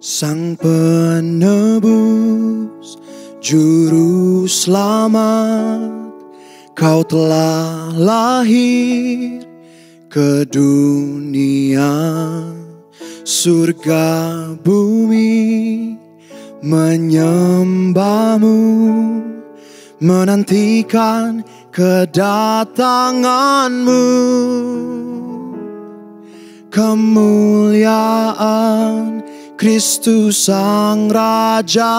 Sang penebus, juru selamat, kau telah lahir ke dunia. Surga bumi menyembahmu, menantikan kedatanganmu. Kemuliaan Kristus Sang Raja,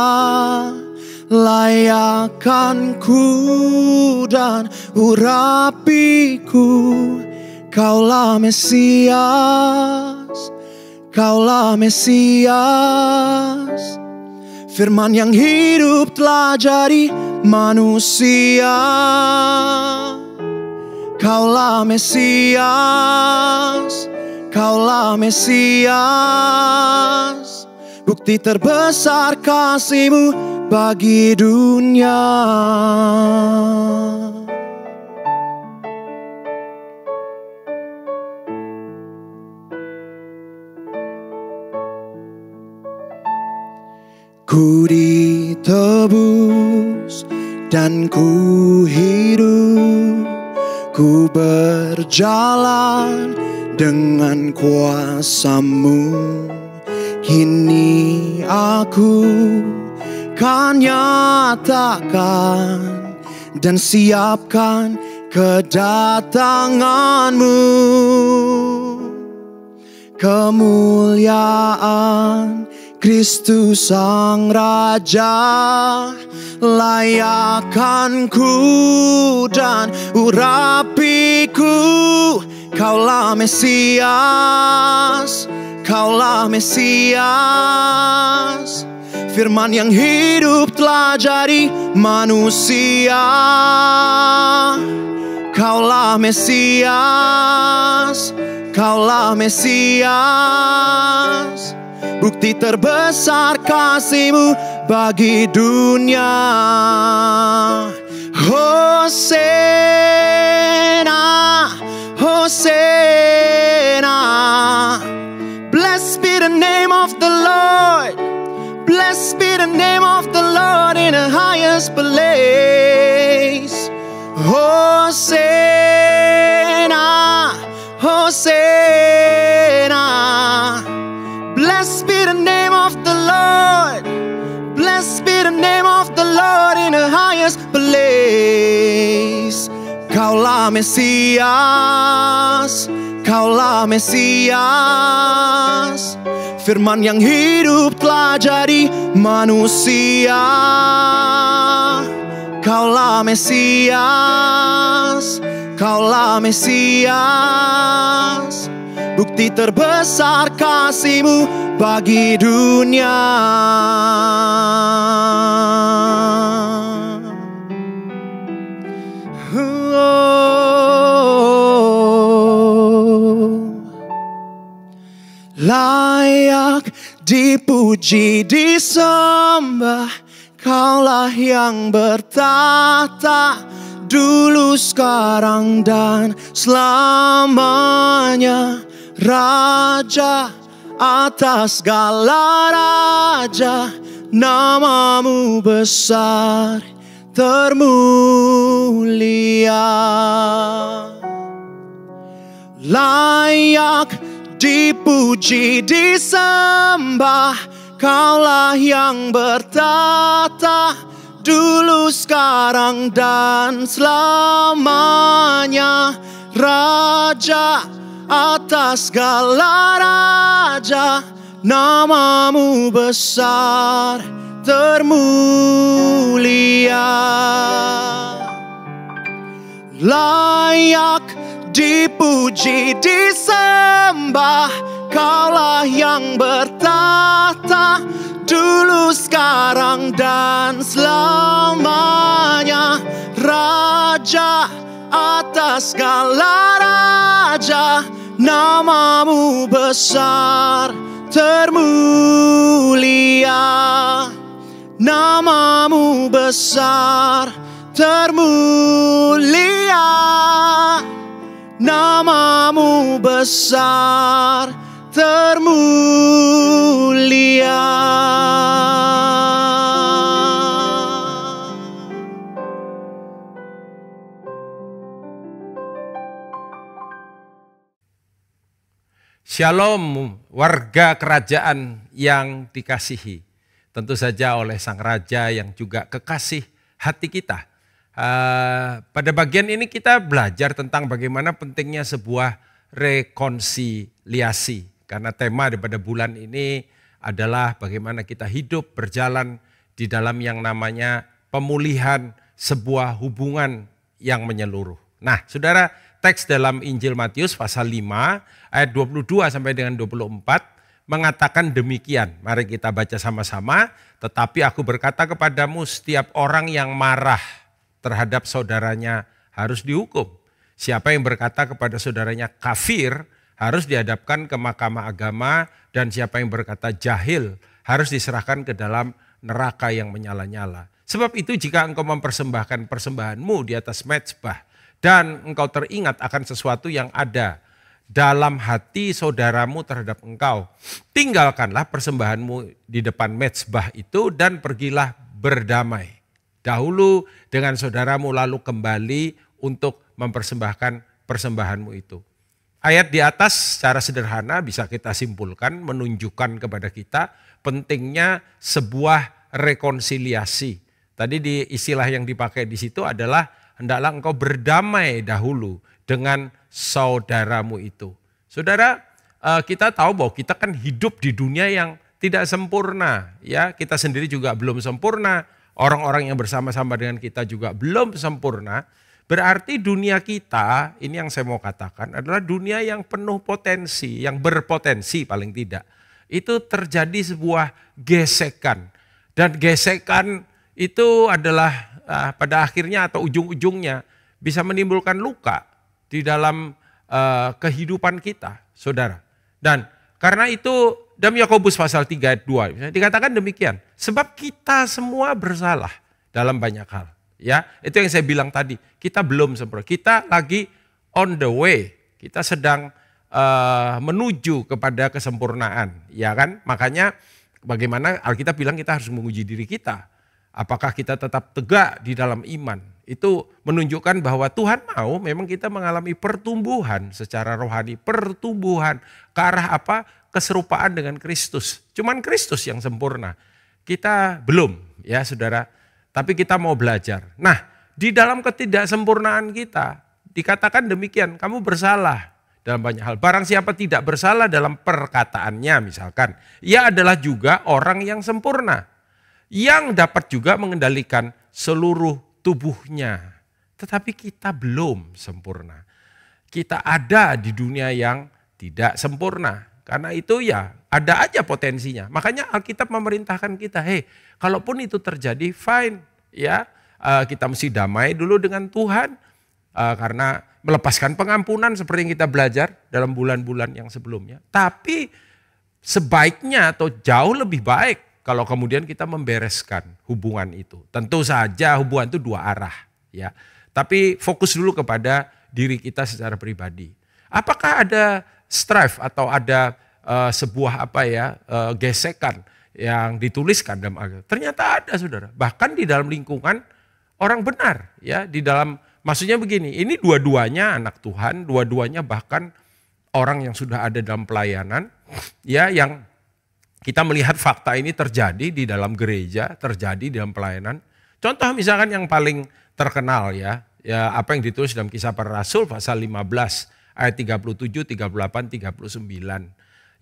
layakkan ku dan urapiku. Kaulah Mesias, Kaulah Mesias, firman yang hidup telah jadi manusia. Kaulah Mesias, Kaulah Mesias, bukti terbesar kasih-Mu bagi dunia. Ku ditebus dan ku hidup, ku berjalan dengan kuasa-Mu. Kini aku kan nyatakan dan siapkan kedatangan-Mu. Kemuliaan Kristus Sang Raja, layakkan ku dan urapiku. Kaulah Mesias, Kaulah Mesias, firman yang hidup telah jadi manusia. Kaulah Mesias, Kaulah Mesias, bukti terbesar kasih-Mu bagi dunia. Hosena, Hosena, blessed be the name of the Lord, blessed be the name of the Lord in the highest place. Hosena, Hosena, blessed be the name of the Lord, blessed be the name of the Lord in the highest place. Kaulah Mesias, Kaulah Mesias, firman yang hidup telah jadi manusia. Kaulah Mesias, Kaulah Mesias, bukti terbesar kasih-Mu bagi dunia. Layak dipuji, disembah, Kaulah yang bertahta dulu, sekarang, dan selamanya. Raja atas segala raja, nama-Mu besar termulia. Layak dipuji, disembah, Kaulah yang bertahta dulu, sekarang, dan selamanya. Raja atas segala raja, nama-Mu besar termulia. Layak dipuji, disembah, Kaulah yang bertahta dulu, sekarang, dan selamanya. Raja atas segala raja, nama-Mu besar termulia. Nama-Mu besar termulia, nama-Mu besar termulia. Shalom warga kerajaan yang dikasihi. Tentu saja oleh Sang Raja yang juga kekasih hati kita. Pada bagian ini kita belajar tentang bagaimana pentingnya sebuah rekonsiliasi. Karena tema daripada bulan ini adalah bagaimana kita hidup berjalan di dalam yang namanya pemulihan sebuah hubungan yang menyeluruh. Nah, saudara, teks dalam Injil Matius pasal 5 ayat 22 sampai dengan 24 mengatakan demikian. Mari kita baca sama-sama. Tetapi aku berkata kepadamu, setiap orang yang marah terhadap saudaranya harus dihukum. Siapa yang berkata kepada saudaranya kafir harus dihadapkan ke mahkamah agama, dan siapa yang berkata jahil harus diserahkan ke dalam neraka yang menyala-nyala. Sebab itu jika engkau mempersembahkan persembahanmu di atas mezbah dan engkau teringat akan sesuatu yang ada dalam hati saudaramu terhadap engkau, tinggalkanlah persembahanmu di depan mezbah itu dan pergilah berdamai dahulu dengan saudaramu, lalu kembali untuk mempersembahkan persembahanmu itu. Ayat di atas secara sederhana bisa kita simpulkan menunjukkan kepada kita pentingnya sebuah rekonsiliasi. Tadi di istilah yang dipakai di situ adalah hendaklah engkau berdamai dahulu dengan saudaramu itu. Saudara, kita tahu bahwa kita kan hidup di dunia yang tidak sempurna, ya. Kita sendiri juga belum sempurna, orang-orang yang bersama-sama dengan kita juga belum sempurna. Berarti dunia kita, ini yang saya mau katakan, adalah dunia yang penuh potensi, yang berpotensi paling tidak. Itu terjadi sebuah gesekan. Dan gesekan itu adalah pada akhirnya atau ujung-ujungnya bisa menimbulkan luka di dalam kehidupan kita, saudara. Dan karena itu dalam Yakobus pasal 3 ayat 2 dikatakan demikian. Sebab kita semua bersalah dalam banyak hal. Ya, itu yang saya bilang tadi. Kita belum sempurna. Kita lagi on the way. Kita sedang menuju kepada kesempurnaan, ya kan? Makanya bagaimana Alkitab bilang kita harus menguji diri kita. Apakah kita tetap tegak di dalam iman? Itu menunjukkan bahwa Tuhan mau memang kita mengalami pertumbuhan secara rohani. Pertumbuhan ke arah apa? Keserupaan dengan Kristus. Cuman Kristus yang sempurna. Kita belum, ya saudara. Tapi kita mau belajar. Nah, di dalam ketidaksempurnaan kita dikatakan demikian. Kamu bersalah dalam banyak hal. Barang siapa tidak bersalah dalam perkataannya misalkan, ia adalah juga orang yang sempurna, yang dapat juga mengendalikan seluruh tubuhnya. Tetapi kita belum sempurna. Kita ada di dunia yang tidak sempurna. Karena itu ya ada aja potensinya. Makanya Alkitab memerintahkan kita, kalaupun itu terjadi fine, ya kita mesti damai dulu dengan Tuhan. Karena melepaskan pengampunan seperti yang kita belajar dalam bulan-bulan yang sebelumnya. Tapi sebaiknya atau jauh lebih baik kalau kemudian kita membereskan hubungan itu. Tentu saja hubungan itu dua arah, ya. Tapi fokus dulu kepada diri kita secara pribadi. Apakah ada strife atau ada sebuah gesekan yang dituliskan dalam Alkitab? Ternyata ada, saudara. Bahkan di dalam lingkungan orang benar, ya, di dalam. Maksudnya begini, ini dua-duanya anak Tuhan, dua-duanya bahkan orang yang sudah ada dalam pelayanan, ya, yang kita melihat fakta ini terjadi di dalam gereja, terjadi di dalam pelayanan. Contoh misalkan yang paling terkenal, ya apa yang ditulis dalam Kisah Para Rasul pasal 15 ayat 37, 38, 39.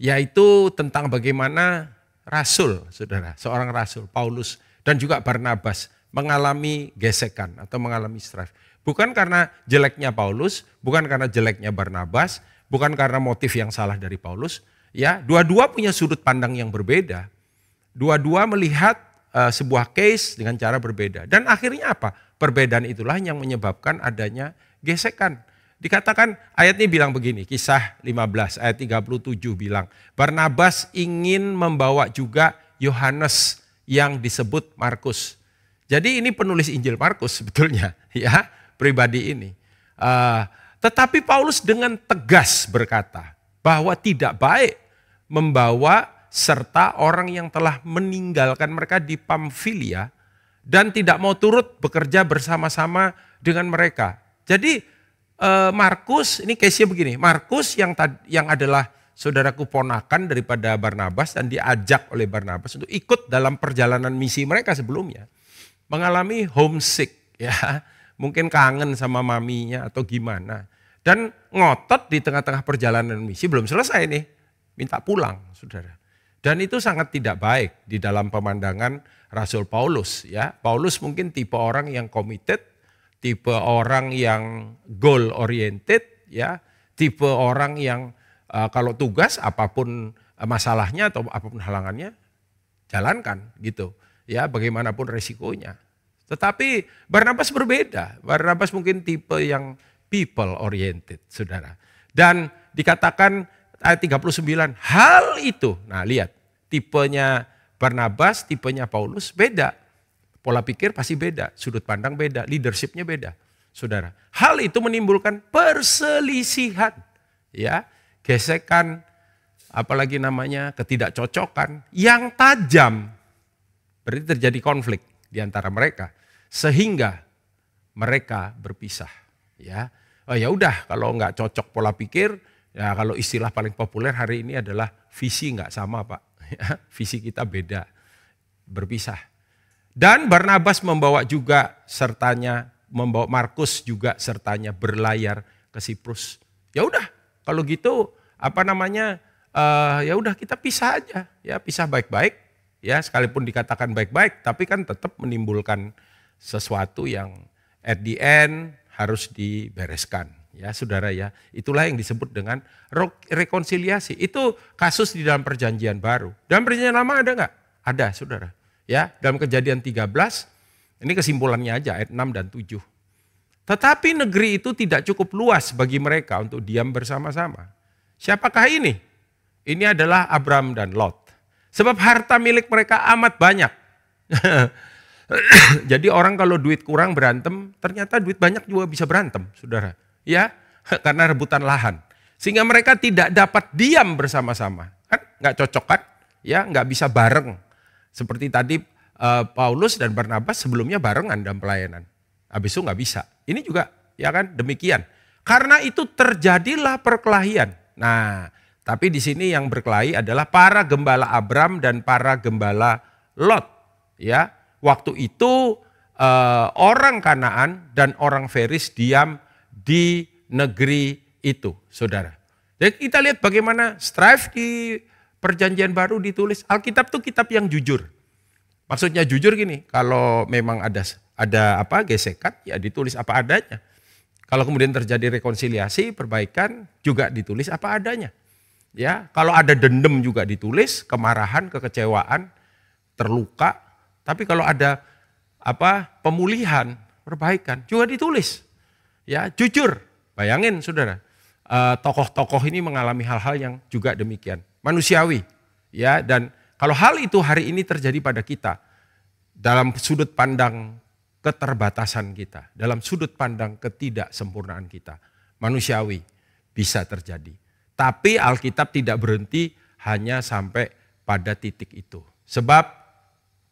Yaitu tentang bagaimana rasul, saudara, seorang rasul, Paulus dan juga Barnabas mengalami gesekan atau mengalami strife. Bukan karena jeleknya Paulus, bukan karena jeleknya Barnabas, bukan karena motif yang salah dari Paulus. Ya, dua-dua punya sudut pandang yang berbeda. Dua-dua melihat sebuah case dengan cara berbeda. Dan akhirnya apa? Perbedaan itulah yang menyebabkan adanya gesekan. Dikatakan ayat ini bilang begini, Kisah 15 ayat 37 bilang, Barnabas ingin membawa juga Yohanes yang disebut Markus. Jadi ini penulis Injil Markus sebetulnya, ya, pribadi ini. Tetapi Paulus dengan tegas berkata bahwa tidak baik membawa serta orang yang telah meninggalkan mereka di Pamfilia dan tidak mau turut bekerja bersama-sama dengan mereka. Jadi Markus, ini case-nya begini, Markus yang adalah saudaraku ponakan daripada Barnabas dan diajak oleh Barnabas untuk ikut dalam perjalanan misi mereka sebelumnya. Mengalami homesick ya, mungkin kangen sama maminya atau gimana. Dan ngotot di tengah-tengah perjalanan misi belum selesai nih, minta pulang saudara. Dan itu sangat tidak baik di dalam pemandangan Rasul Paulus ya. Paulus mungkin tipe orang yang committed, tipe orang yang goal oriented ya, tipe orang yang kalau tugas apapun masalahnya atau apapun halangannya jalankan gitu ya, bagaimanapun resikonya. Tetapi Barnabas berbeda. Barnabas mungkin tipe yang people oriented saudara. Dan dikatakan ayat 39, hal itu, nah lihat, tipenya Barnabas, tipenya Paulus beda. Pola pikir pasti beda, sudut pandang beda, leadershipnya beda. Saudara, hal itu menimbulkan perselisihan, ya, gesekan, apalagi namanya ketidakcocokan yang tajam. Berarti terjadi konflik di antara mereka, sehingga mereka berpisah. Ya, oh ya udah kalau nggak cocok pola pikir, ya kalau istilah paling populer hari ini adalah visi nggak sama Pak, ya, visi kita beda, berpisah. Dan Barnabas membawa juga sertanya, membawa Markus juga sertanya berlayar ke Siprus. Ya udah kalau gitu apa namanya, ya udah kita pisah aja, ya pisah baik-baik, ya sekalipun dikatakan baik-baik, tapi kan tetap menimbulkan sesuatu yang at the end harus dibereskan. Ya saudara ya, itulah yang disebut dengan rekonsiliasi. Itu kasus di dalam perjanjian baru. Dalam perjanjian lama ada nggak? Ada saudara. Ya, dalam Kejadian 13, ini kesimpulannya aja ayat 6 dan 7. Tetapi negeri itu tidak cukup luas bagi mereka untuk diam bersama-sama. Siapakah ini? Ini adalah Abram dan Lot. Sebab harta milik mereka amat banyak. Jadi orang kalau duit kurang berantem, ternyata duit banyak juga bisa berantem, saudara. Ya, karena rebutan lahan. Sehingga mereka tidak dapat diam bersama-sama. Kan nggak cocok kan? Ya, nggak bisa bareng. Seperti tadi Paulus dan Barnabas sebelumnya barengan dalam pelayanan. Habis itu nggak bisa. Ini juga ya kan demikian. Karena itu terjadilah perkelahian. Nah, tapi di sini yang berkelahi adalah para gembala Abram dan para gembala Lot. Ya, waktu itu orang Kanaan dan orang Feris diam di negeri itu, saudara. Jadi kita lihat bagaimana strife di Perjanjian Baru ditulis. Alkitab itu kitab yang jujur. Maksudnya jujur gini, kalau memang ada apa gesekan, ya ditulis apa adanya. Kalau kemudian terjadi rekonsiliasi, perbaikan, juga ditulis apa adanya. Ya, kalau ada dendam juga ditulis, kemarahan, kekecewaan, terluka. Tapi kalau ada apa pemulihan, perbaikan, juga ditulis. Ya, jujur. Bayangin saudara, tokoh-tokoh ini mengalami hal-hal yang juga demikian. Manusiawi, ya, dan kalau hal itu hari ini terjadi pada kita, dalam sudut pandang keterbatasan kita, dalam sudut pandang ketidaksempurnaan kita, manusiawi bisa terjadi. Tapi Alkitab tidak berhenti hanya sampai pada titik itu. Sebab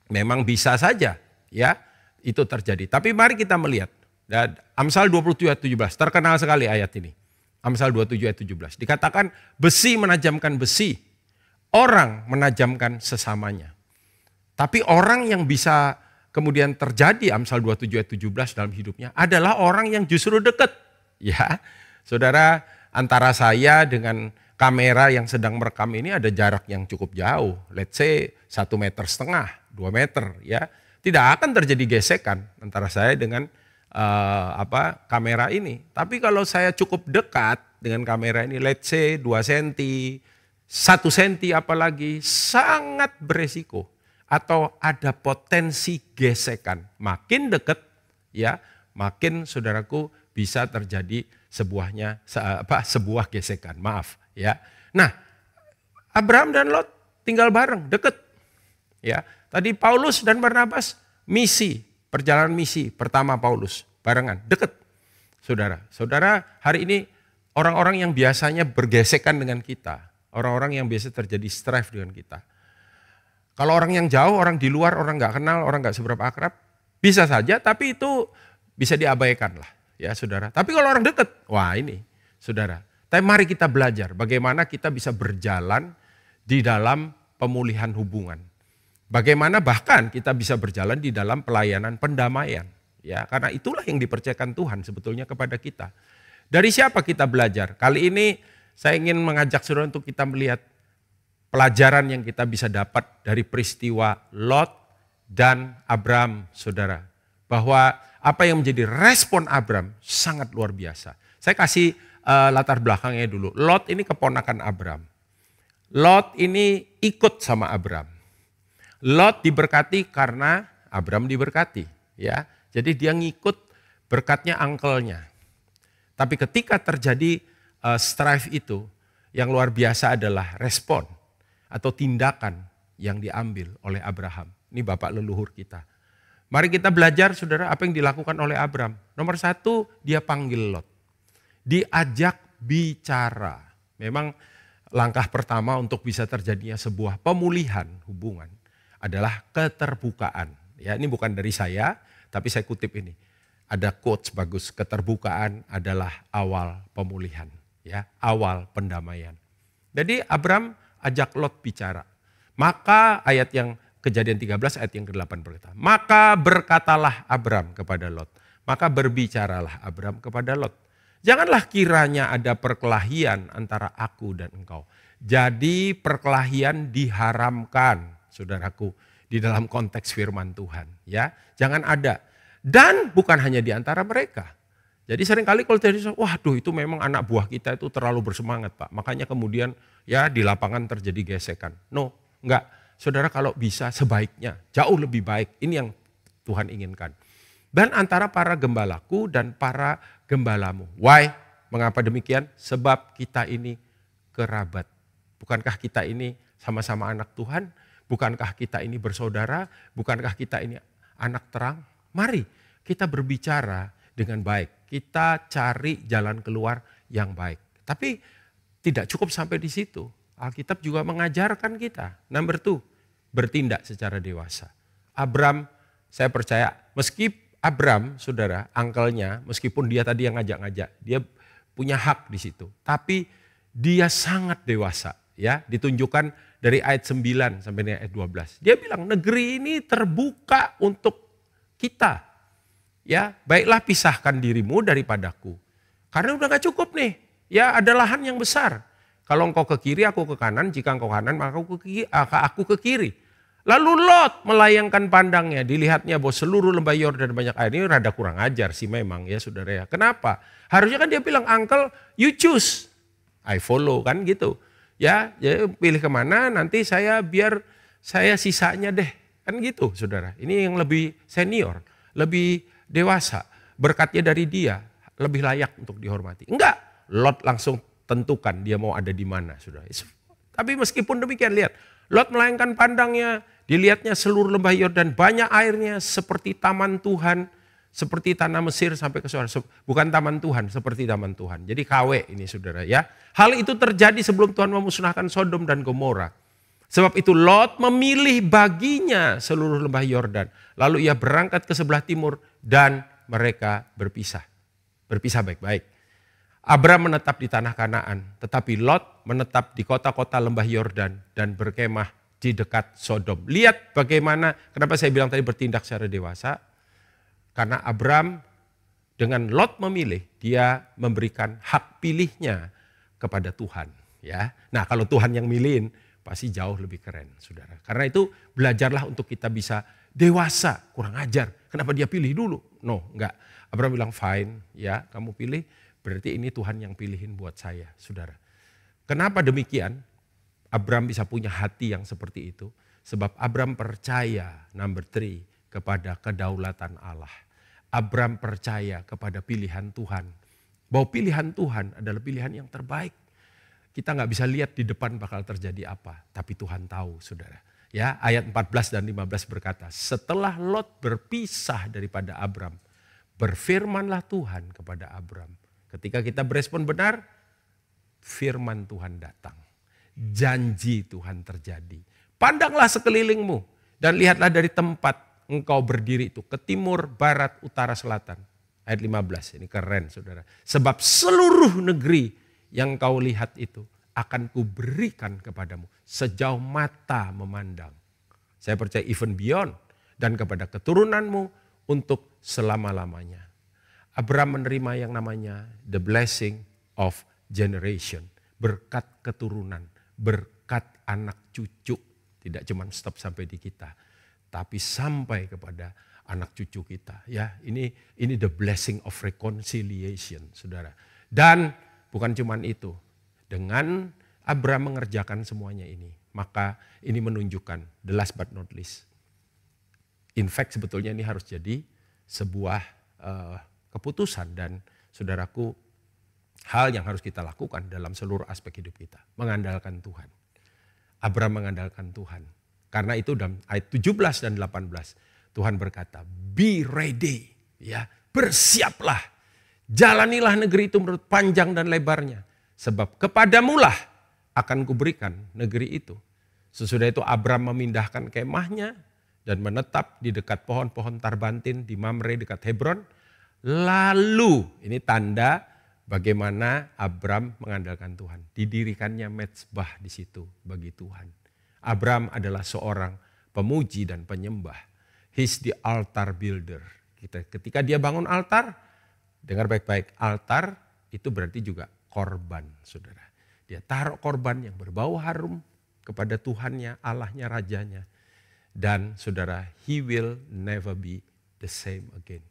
memang bisa saja ya itu terjadi. Tapi mari kita melihat. Dan Amsal 27 ayat 17, terkenal sekali ayat ini. Amsal 27 ayat 17. Dikatakan besi menajamkan besi, orang menajamkan sesamanya. Tapi orang yang bisa kemudian terjadi Amsal 27 ayat 17 dalam hidupnya adalah orang yang justru dekat. Ya, saudara, antara saya dengan kamera yang sedang merekam ini ada jarak yang cukup jauh. Let's say 1,5 meter, 2 meter ya. Tidak akan terjadi gesekan antara saya dengan kamera ini. Tapi kalau saya cukup dekat dengan kamera ini, let's say 2 cm, 1 cm apalagi, sangat beresiko. Atau ada potensi gesekan. Makin dekat ya, makin saudaraku bisa terjadi sebuah gesekan. Maaf ya. Nah, Abraham dan Lot tinggal bareng, dekat. Ya, tadi Paulus dan Barnabas misi, perjalanan misi pertama Paulus, barengan, dekat. Saudara, hari ini orang-orang yang biasanya bergesekan dengan kita, orang-orang yang biasa terjadi strife dengan kita. Kalau orang yang jauh, orang di luar, orang nggak kenal, orang nggak seberapa akrab, bisa saja, tapi itu bisa diabaikan lah, ya saudara. Tapi kalau orang dekat, wah ini, saudara. Tapi mari kita belajar bagaimana kita bisa berjalan di dalam pemulihan hubungan. Bagaimana bahkan kita bisa berjalan di dalam pelayanan pendamaian. Ya, karena itulah yang dipercayakan Tuhan sebetulnya kepada kita. Dari siapa kita belajar? Kali ini saya ingin mengajak saudara untuk kita melihat pelajaran yang kita bisa dapat dari peristiwa Lot dan Abram, saudara. Bahwa apa yang menjadi respon Abram sangat luar biasa. Saya kasih latar belakangnya dulu. Lot ini keponakan Abram. Lot ini ikut sama Abram. Lot diberkati karena Abram diberkati. Ya, jadi dia ngikut berkatnya angkelnya. Tapi ketika terjadi strife itu, yang luar biasa adalah respon atau tindakan yang diambil oleh Abraham. Ini bapak leluhur kita. Mari kita belajar saudara apa yang dilakukan oleh Abram. Nomor satu, dia panggil Lot. Diajak bicara. Memang langkah pertama untuk bisa terjadinya sebuah pemulihan hubungan adalah keterbukaan. Ya, ini bukan dari saya, tapi saya kutip ini. Ada quotes bagus, keterbukaan adalah awal pemulihan, ya, awal pendamaian. Jadi Abram ajak Lot bicara. Maka ayat yang Kejadian 13 ayat yang ke-8 berkata, maka berkatalah Abram kepada Lot, maka berbicaralah Abram kepada Lot. Janganlah kiranya ada perkelahian antara aku dan engkau. Jadi perkelahian diharamkan, saudaraku, di dalam konteks firman Tuhan. Ya, jangan ada. Dan bukan hanya di antara mereka. Jadi seringkali kalau terjadi, waduh itu memang anak buah kita itu terlalu bersemangat Pak. Makanya kemudian ya di lapangan terjadi gesekan. No, enggak. Saudara kalau bisa sebaiknya, jauh lebih baik. Ini yang Tuhan inginkan. Dan antara para gembalaku dan para gembalamu. Why? Mengapa demikian? Sebab kita ini kerabat. Bukankah kita ini sama-sama anak Tuhan? Bukankah kita ini bersaudara? Bukankah kita ini anak terang? Mari kita berbicara dengan baik. Kita cari jalan keluar yang baik. Tapi tidak cukup sampai di situ. Alkitab juga mengajarkan kita. Number 2, bertindak secara dewasa. Abram, saya percaya meski Abram, saudara, angkelnya, meskipun dia tadi yang ngajak-ngajak, dia punya hak di situ. Tapi dia sangat dewasa, ya, ditunjukkan dari ayat 9 sampai ayat 12. Dia bilang negeri ini terbuka untuk kita. Ya, baiklah pisahkan dirimu daripadaku. Karena udah gak cukup nih. Ya, ada lahan yang besar. Kalau engkau ke kiri, aku ke kanan. Jika engkau kanan, maka aku ke kiri. Lalu Lot melayangkan pandangnya, dilihatnya bahwa seluruh lembah Yordan banyak air. Ini rada kurang ajar sih memang ya saudara ya. Kenapa? Harusnya kan dia bilang, uncle you choose, I follow kan gitu. Ya, pilih kemana nanti biar saya sisanya deh. Kan gitu saudara. Ini yang lebih senior, lebih dewasa. Berkatnya dari dia, lebih layak untuk dihormati. Enggak, Lot langsung tentukan dia mau ada di mana saudara. Tapi meskipun demikian lihat, Lot melayangkan pandangnya, dilihatnya seluruh lembah Yordan banyak airnya seperti taman Tuhan, seperti tanah Mesir sampai ke surga. Bukan taman Tuhan, seperti taman Tuhan. Jadi KW ini saudara ya. Hal itu terjadi sebelum Tuhan memusnahkan Sodom dan Gomora. Sebab itu Lot memilih baginya seluruh lembah Yordan. Lalu ia berangkat ke sebelah timur dan mereka berpisah. Berpisah baik-baik. Abram menetap di tanah Kanaan, tetapi Lot menetap di kota-kota lembah Yordan dan berkemah di dekat Sodom. Lihat bagaimana, kenapa saya bilang tadi bertindak secara dewasa. Karena Abram dengan Lot memilih, dia memberikan hak pilihnya kepada Tuhan. Ya, nah kalau Tuhan yang milihin, pasti jauh lebih keren, saudara. Karena itu belajarlah untuk kita bisa dewasa, kurang ajar. Kenapa dia pilih dulu? No, enggak. Abram bilang fine, ya kamu pilih. Berarti ini Tuhan yang pilihin buat saya, saudara. Kenapa demikian? Abram bisa punya hati yang seperti itu. Sebab Abram percaya, number 3, kepada kedaulatan Allah. Abram percaya kepada pilihan Tuhan. Bahwa pilihan Tuhan adalah pilihan yang terbaik. Kita gak bisa lihat di depan bakal terjadi apa. Tapi Tuhan tahu, saudara. Ya, ayat 14 dan 15 berkata, setelah Lot berpisah daripada Abram, berfirmanlah Tuhan kepada Abram. Ketika kita berespon benar, firman Tuhan datang. Janji Tuhan terjadi. Pandanglah sekelilingmu dan lihatlah dari tempat engkau berdiri itu. Ke timur, barat, utara, selatan. Ayat 15, ini keren saudara. Sebab seluruh negeri yang kau lihat itu akan kuberikan kepadamu sejauh mata memandang. Saya percaya even beyond, dan kepada keturunanmu untuk selama-lamanya. Abraham menerima yang namanya the blessing of generation. Berkat keturunan, berkat anak cucu. Tidak cuma stop sampai di kita, tapi sampai kepada anak cucu kita. Ya, ini the blessing of reconciliation, saudara. Dan bukan cuma itu. Dengan Abraham mengerjakan semuanya ini, maka ini menunjukkan the last but not least. In fact sebetulnya ini harus jadi sebuah keputusan dan saudaraku, hal yang harus kita lakukan dalam seluruh aspek hidup kita. Mengandalkan Tuhan. Abraham mengandalkan Tuhan. Karena itu dalam ayat 17 dan 18 Tuhan berkata, be ready, ya, bersiaplah. Jalanilah negeri itu menurut panjang dan lebarnya. Sebab kepadamulah akan kuberikan negeri itu. Sesudah itu Abraham memindahkan kemahnya dan menetap di dekat pohon-pohon tarbantin di Mamre dekat Hebron. Lalu, ini tanda bagaimana Abraham mengandalkan Tuhan. Didirikannya mezbah di situ bagi Tuhan. Abraham adalah seorang pemuji dan penyembah. He's the altar builder. Ketika dia bangun altar, dengar baik-baik, altar itu berarti juga korban, saudara. Dia taruh korban yang berbau harum kepada Tuhannya, Allahnya, Rajanya. Dan saudara, he will never be the same again.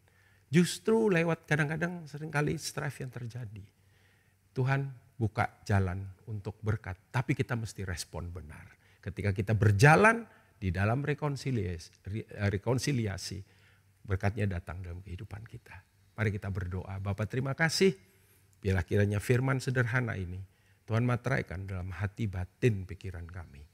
Justru lewat kadang-kadang seringkali strife yang terjadi. Tuhan buka jalan untuk berkat, tapi kita mesti respon benar. Ketika kita berjalan di dalam rekonsiliasi, berkatnya datang dalam kehidupan kita. Mari kita berdoa. Bapa, terima kasih. Biarlah kiranya firman sederhana ini Tuhan materaikan dalam hati batin pikiran kami.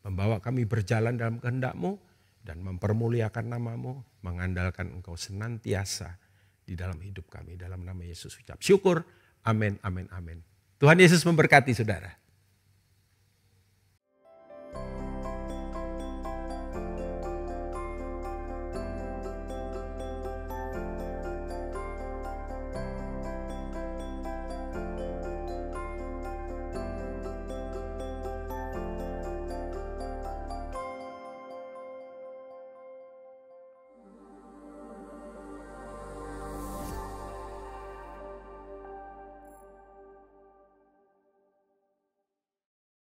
Membawa kami berjalan dalam kehendak-Mu dan mempermuliakan nama-Mu, mengandalkan Engkau senantiasa di dalam hidup kami. Dalam nama Yesus ucap syukur. Amin, amin, amin. Tuhan Yesus memberkati saudara.